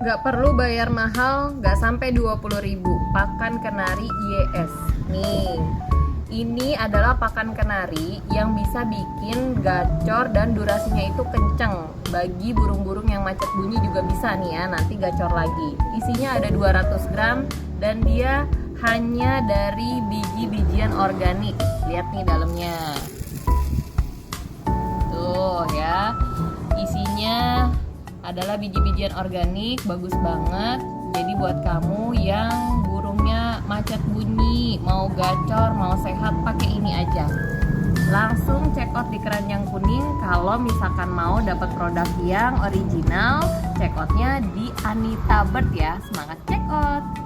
Nggak perlu bayar mahal, nggak sampai 20.000. Pakan kenari YS. Nih, ini adalah pakan kenari yang bisa bikin gacor dan durasinya itu kenceng. Bagi burung-burung yang macet bunyi juga bisa nih ya, nanti gacor lagi. Isinya ada 200 gram dan dia hanya dari biji-bijian organik. Lihat nih dalamnya. Tuh ya, isinya adalah biji-bijian organik, bagus banget. Jadi buat kamu yang burungnya macet bunyi, mau gacor, mau sehat, pakai ini aja. Langsung check out di Keranjang Kuning. Kalau misalkan mau dapat produk yang original, check outnya di Anita Bird ya. Semangat check out!